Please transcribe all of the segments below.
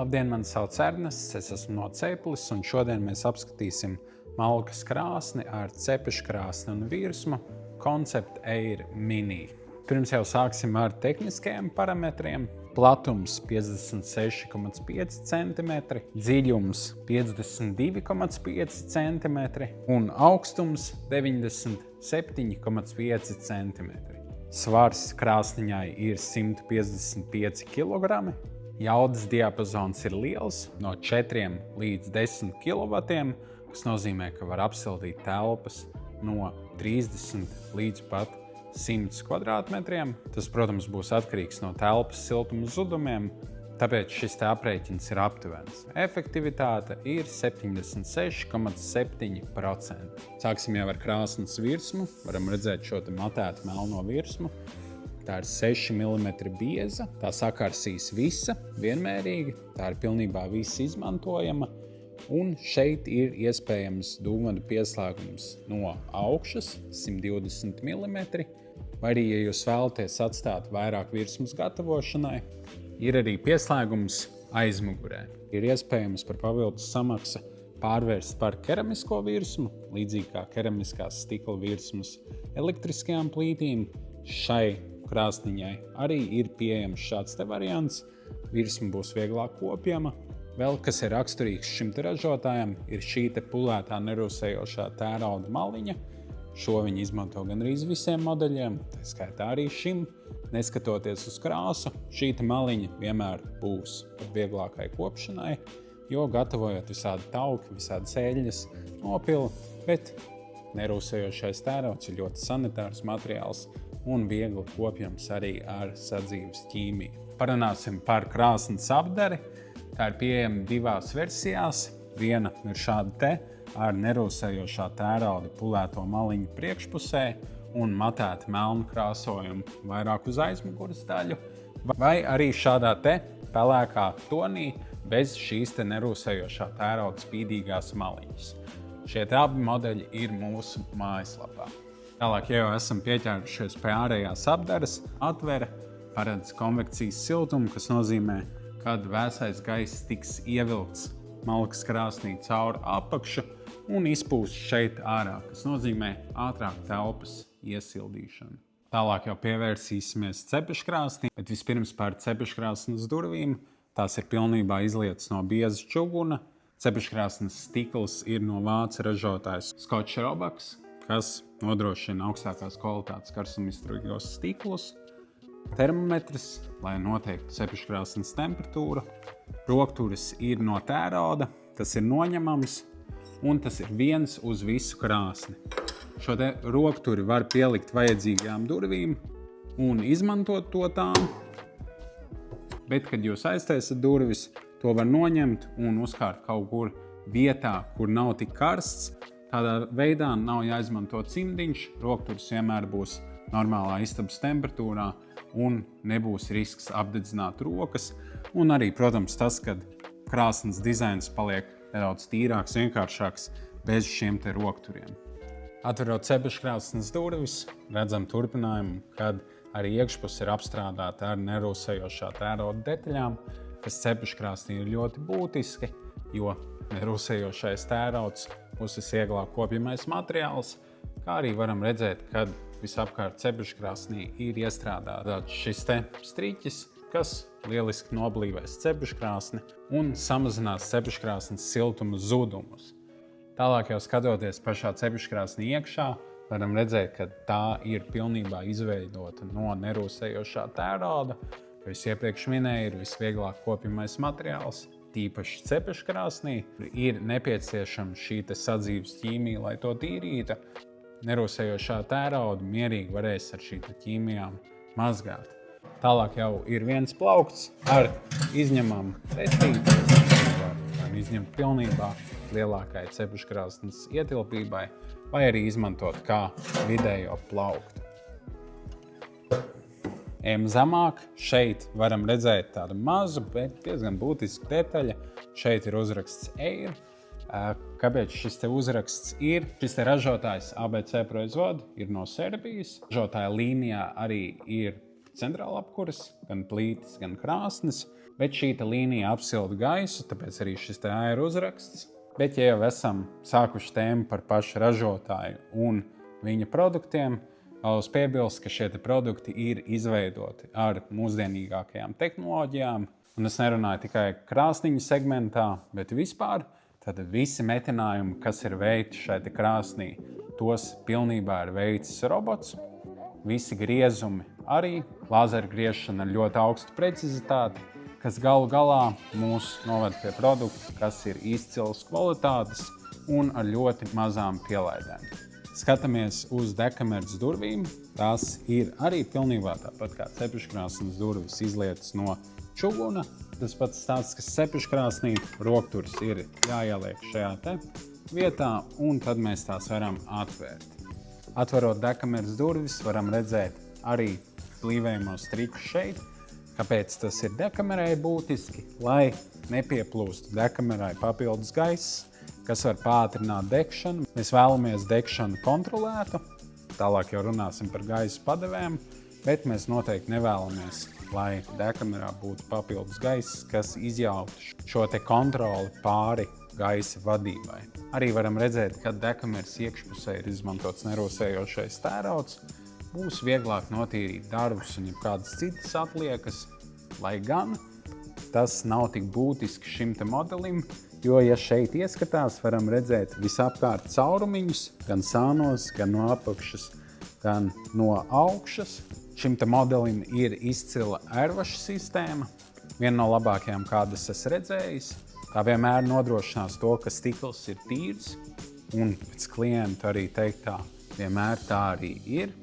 Labdien, mani sauc Ernests, es esmu no Ceplis, un šodien mēs apskatīsim malkas krāsni ar cepeškrāsni un virsmu Concept Air Mini. Pirms jau sāksim ar tehniskajiem parametriem. Platums 56,5 cm, dziļums 52,5 cm un augstums 97,5 cm. Svars krāsniņai ir 155 kg. Jaudas diapazons ir liels, no 4 līdz 10 kW, kas nozīmē, ka var apsildīt telpas no 30 līdz pat 100 kvadrātmetriem. Tas, protams, būs atkarīgs no telpas siltuma zudumiem, tāpēc šis aprēķins ir aptuvens. Efektivitāte ir 76,7%. Sāksim jau ar krāsnes virsmu. Varam redzēt šo matētu melno virsmu. Tā ir 6 mm bieza, tā sakarsīs visa vienmērīgi, tā ir pilnībā viss izmantojama. Un šeit ir iespējams dūmvadu pieslēgums no augšas 120 mm, vai arī, ja jūs vēlaties atstāt vairāk virsmas gatavošanai, ir arī pieslēgums aizmugurē. Ir iespējams par papildus samaksu pārvērst par keramisko virsmu, līdzīgi kā keramiskās stikla virsmas elektriskajām plītīm. Šai krāsniņai arī ir pieejams šāds te variants. Virsma būs vieglāk kopjama. Vēl, kas ir raksturīgs šim te ražotājam, ir šī te pulētā nerūsējošā tērauda maliņa. Šo viņi izmanto gandrīz visiem modeļiem, tā skaitā arī šim. Neskatoties uz krāsu, šī te maliņa vienmēr būs vieglākai kopšanai, jo gatavojot visādi tauki, visādi sēļas, nopili, bet nerūsējošais tērauds ir ļoti sanitārs materiāls un viegli kopjams arī ar sadzīves ķīmiju. Parunāsim par krāsnes apdari. Tā ir pieejama divās versijās. Viena ir šāda te ar nerūsējošā tērauda pulēto maliņu priekšpusē un matētu melnu krāsojumu vairāk uz aizmugures daļu, vai arī šādā te pelēkā tonī bez šīs te nerūsējošā tērauda spīdīgās maliņas. Šie te abi modeļi ir mūsu mājaslapā. Tālāk, ja jau esam pieķērušies pie ārējās apdares, atvere paredz konvekcijas siltumu, kas nozīmē, kad vēsais gaiss tiks ievilkts malkas krāsnī caur apakšu un izpūst šeit ārā, kas nozīmē ātrāk telpas iesildīšanu. Tālāk jau pievērsīsimies cepeškrāsnī, bet vispirms par cepeškrāsnes durvīm. Tās ir pilnībā izlietas no bieza čuguna. Cepeškrāsnes stikls ir no vācu ražotājas Scotch Roebuck, kas nodrošina augstākās kvalitātes karstumizturīgos stiklus. Termometrs, lai noteiktu cepeškrāsnes temperatūru. Rokturis ir no tērauda, tas ir noņemams, un tas ir viens uz visu krāsni. Šo te rokturi var pielikt vajadzīgajām durvīm un izmantot to tām, bet, kad jūs aiztaisat durvis, to var noņemt un uzkārt kaut kur vietā, kur nav tik karsts. Tādā veidā nav jāizmanto cimdiņš, rokturis vienmēr būs normālā istabas temperatūrā un nebūs risks apdedzināt rokas. Un arī, protams, tas, kad krāsnes dizains paliek nedaudz tīrāks, vienkāršāks bez šiem te rokturiem. Atverot cepeškrāsnes durvis, redzam turpinājumu, kad arī iekšpus ir apstrādāta ar nerūsējošā tērauda detaļām, kas cepeškrāsnī ir ļoti būtiski, jo nerūsējošais tērauds būs visvieglāk kopjamais materiāls, kā arī varam redzēt, kad visapkārt cepeškrāsnī ir iestrādāts šis te striķis, kas lieliski noblīvēs cepeškrāsni un samazinās cepeškrāsnes siltuma zudumus. Tālāk jau skatoties pašā cepeškrāsnī iekšā, varam redzēt, ka tā ir pilnībā izveidota no nerūsējošā tērauda, jo es iepriekš minēju, ir visvieglāk kopjamais materiāls. Tīpaši cepeškrāsnī ir nepieciešama šī te sadzīves ķīmija, lai to tīrītu. Nerūsējošā tērauda mierīgi varēs ar šī te ķīmijām mazgāt. Tālāk jau ir viens plaukts ar izņemamu testīti, varam izņemt pilnībā lielākai cepeškrāsnes ietilpībai, vai arī izmantot kā vidējo plauktu. Ejam zemāk, šeit varam redzēt tādu mazu, bet diezgan būtisku detaļu. Šeit ir uzraksts Air. Kāpēc šis te uzraksts ir? Šis te ražotājs ABC proizvod ir no Serbijas. Ražotāja līnijā arī ir centrāla apkuras, gan plītis, gan krāsnes. Bet šī līnija apsilda gaisu, tāpēc arī šis ir uzraksts. Bet, ja jau esam sākuši tēmu par pašu ražotāju un viņa produktiem, vēlos piebilst, ka šie produkti ir izveidoti ar mūsdienīgākajām tehnoloģijām. Un es nerunāju tikai krāsniņu segmentā, bet vispār. Tātad visi metinājumi, kas ir veikti šai krāsnī, tos pilnībā ir veicis robots. Visi griezumi arī, lāzera griešana ar ļoti augstu precizitāti, kas galu galā mūs noved pie produkta, kas ir izcils kvalitātes un ar ļoti mazām pielaidēm. Skatāmies uz dekamerces durvīm. Tās ir arī pilnībā tāpat kā cepeškrāsnes durvis izlietas no čuguna. Tas pats stāsts, kas cepeškrāsnī rokturis ir jāieliek šajā vietā, un tad mēs tās varam atvērt. Atverot dekamerces durvis, varam redzēt arī plīvējamo striķu šeit. Kāpēc tas ir dekamerē būtiski? Lai nepieplūstu dekamerē papildus gaiss, kas var pātrināt degšanu. Mēs vēlamies degšanu kontrolētu, tālāk jau runāsim par gaisa padevēm, bet mēs noteikti nevēlamies, lai dekamerā būtu papildus gaiss, kas izjautu šo kontroli pāri gaisa vadībai. Arī varam redzēt, ka dekameras iekšpusē ir izmantots nerosējošais tērauds. Būs vieglāk notīrīt darbus un jebkādas citas atliekas, lai gan tas nav tik būtiski šim modelim, jo, ja šeit ieskatās, varam redzēt visapkārt caurumiņus, gan sānos, gan no apakšas, gan no augšas. Šim modelim ir izcila airwash sistēma, viena no labākajām, kādas esmu redzējis. Tā vienmēr nodrošinās to, ka stikls ir tīrs, un pēc klienta arī teiktā, vienmēr tā arī ir.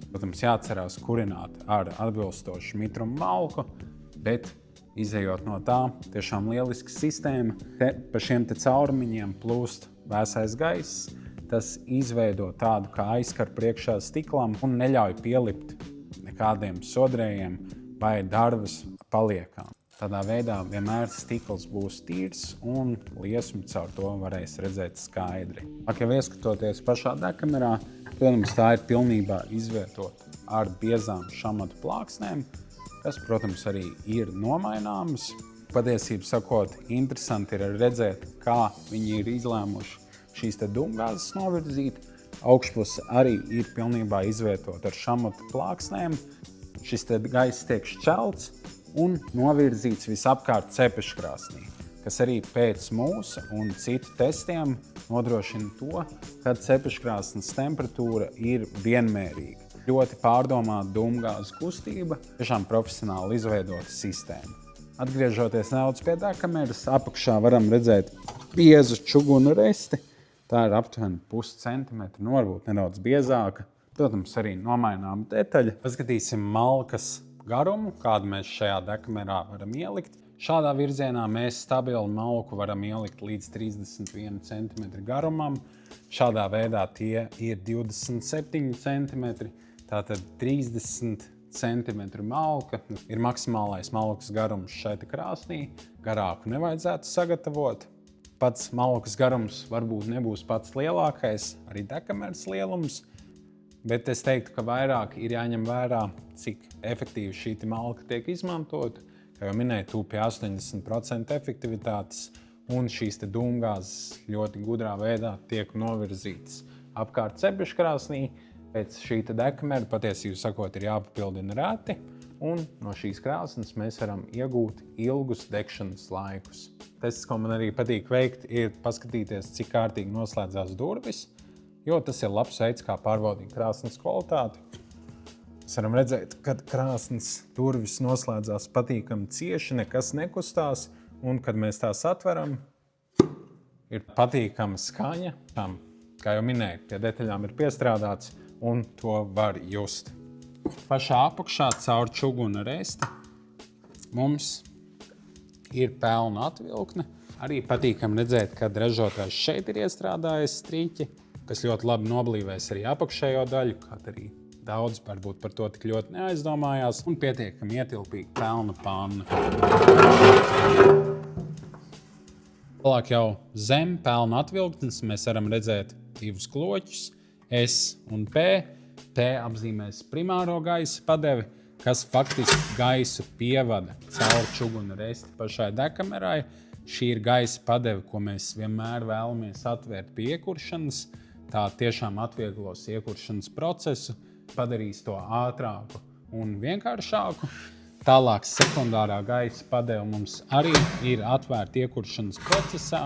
Protams, jāatcerās kurināt ar atbilstošu mitrumu malku, bet izejot no tā, tiešām lieliska sistēma. Pa šiem caurumiņiem plūst vēsais gaiss, tas izveido tādu kā aizkaru priekšā stiklam un neļauj pielipt nekādiem sodrējiem vai darvas paliekām. Tādā veidā vienmēr stikls būs tīrs un liesmu caur to varēs redzēt skaidri. Jau ieskatoties pašā dekamerā, protams, tā ir pilnībā izvietota ar biezām šamatu plāksnēm, kas, protams, arī ir nomaināmas. Patiesībā sakot, interesanti ir redzēt, kā viņi ir izlēmuši šīs dūmgāzes novirzīt. Augšpuse arī ir pilnībā izvietota ar šamatu plāksnēm. Šis gaiss tiek šķelts un novirzīts visapkārt cepeškrāsnī, kas arī pēc mūsu un citu testiem nodrošina to, ka cepeškrāsnes temperatūra ir vienmērīga. Ļoti pārdomāta dūmgāzes kustība, tiešām profesionāli izveidota sistēma. Atgriežoties nedaudz pie dekameras, apakšā varam redzēt biezu čugunu resti. Tā ir aptuveni 0,5 centimetru, varbūt nedaudz biezāka. Protams, arī nomaināma detaļa. Paskatīsim malkas garumu, kādu mēs šajā dekamerā varam ielikt. Šādā virzienā mēs stabilu malku varam ielikt līdz 31 cm garumam. Šādā veidā tie ir 27 cm, tātad 30 cm malka ir maksimālais malkas garums šai krāsnī. Garāku nevajadzētu sagatavot. Pats malkas garums varbūt nebūs pats lielākais, arī dekameras lielums. Bet es teiktu, ka vairāk ir jāņem vērā, cik efektīvi šī malka tiek izmantota. Kā jau minēju, tuvu pie 80% efektivitātes, un šīs dūmgāzes ļoti gudrā veidā tiek novirzītas apkārt cepeškrāsnī. Pēc šī dekamera, patiesībā sakot, ir jāpapildina reti, un no šīs krāsnes mēs varam iegūt ilgus degšanas laikus. Tests, ko man arī patīk veikt, ir paskatīties, cik kārtīgi noslēdzās durvis, jo tas ir labs veids, kā pārbaudīt krāsnes kvalitāti. Mēs varam redzēt, ka krāsnes durvis noslēdzās patīkami cieši, nekas nekustās, un kad mēs tās atveram, ir patīkama skaņa. Kā jau minēju, pie detaļām ir piestrādāts, un to var just. Pašā apakšā caur čuguna resti mums ir pelna atvilkne. Arī patīkami redzēt, ka ražotājs šeit ir iestrādājis striķi, kas ļoti labi noblīvēs arī apakšējo daļu, kaut arī daudz varbūt par to tik ļoti neaizdomājās, un pietiekami ietilpīga pelna panna. Tālāk jau zem pelna atvilknes mēs varam redzēt divus kloķus, S un P. P apzīmēs primāro gaisa padevi, kas faktiski gaisu pievada caur čuguna resti pašai degkamerai. Šī ir gaisa padeve, ko mēs vienmēr vēlamies atvērt pie iekuršanas. Tā tiešām atvieglos iekuršanas procesu, padarīs to ātrāku un vienkāršāku. Tālāk sekundārā gaisa padeve mums arī ir atvērta iekuršanas procesā.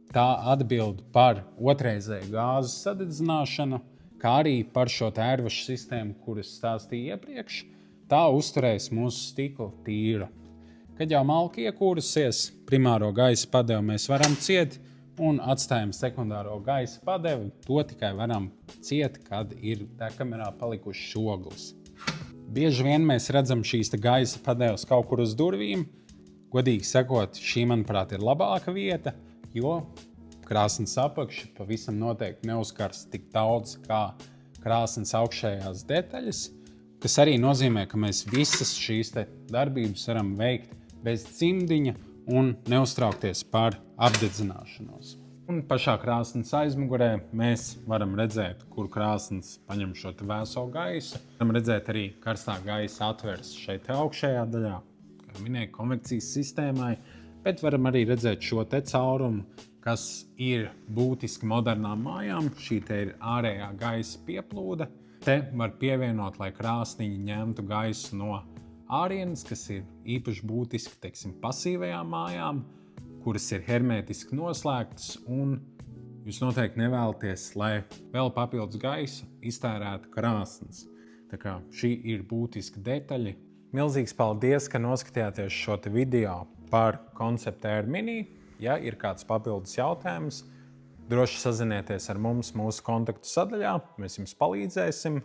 Tā atbild par otrreizēju gāzes sadedzināšanu, kā arī par šo ērvašu sistēmu, kuras stāstīju iepriekš. Tā uzturēs mūsu stiklu tīru. Kad jau malka iekūrusies, primāro gaisa padevi mēs varam ciet un atstājam sekundāro gaisa padevi. To tikai varam ciet, kad ir degkamerā palikušas ogles. Bieži vien mēs redzam šīs gaisa padeves kaut kur uz durvīm. Godīgi sakot, šī, manuprāt, ir labāka vieta, jo krāsnes apakša pavisam noteikti neuzkars tik daudz kā krāsnes augšējās detaļas, kas arī nozīmē, ka mēs visas šīs darbības varam veikt bez cimdiņa un neuztraukties par apdedzināšanos. Un pašā krāsnes aizmugurē mēs varam redzēt, kur krāsnes paņem šo vēso gaisu. Varam redzēt arī karstā gaisa atvers šeit augšējā daļā, kā minēju, konvekcijas sistēmai, bet varam arī redzēt šo caurumu, kas ir būtiski modernām mājām. Šī ir ārējā gaisa pieplūde. Te var pievienot, lai krāsniņi ņemtu gaisu no ārienes, kas ir īpaši būtiski, teiksim, pasīvajām mājām, kuras ir hermētiski noslēgtas, un jūs noteikti nevēlaties, lai vēl papildus gaisu iztērētu krāsnes. Tā kā šī ir būtiska detaļa. Milzīgs paldies, ka noskatījāties šo video par konceptu Air Mini. Ja ir kāds papildus jautājums, droši sazinieties ar mums mūsu kontaktu sadaļā, mēs jums palīdzēsim.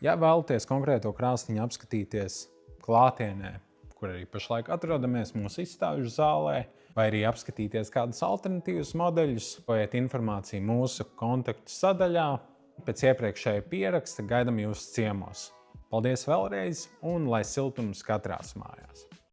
Ja vēlaties konkrēto krāsniņu apskatīties klātienē, kur arī pašlaik atrodamies mūsu izstāžu zālē, vai arī apskatīties kādus alternatīvus modeļus, vojiet informāciju mūsu kontaktu sadaļā. Pēc iepriekšēja pieraksta gaidam jūs ciemos. Paldies vēlreiz un lai siltums katrās mājās!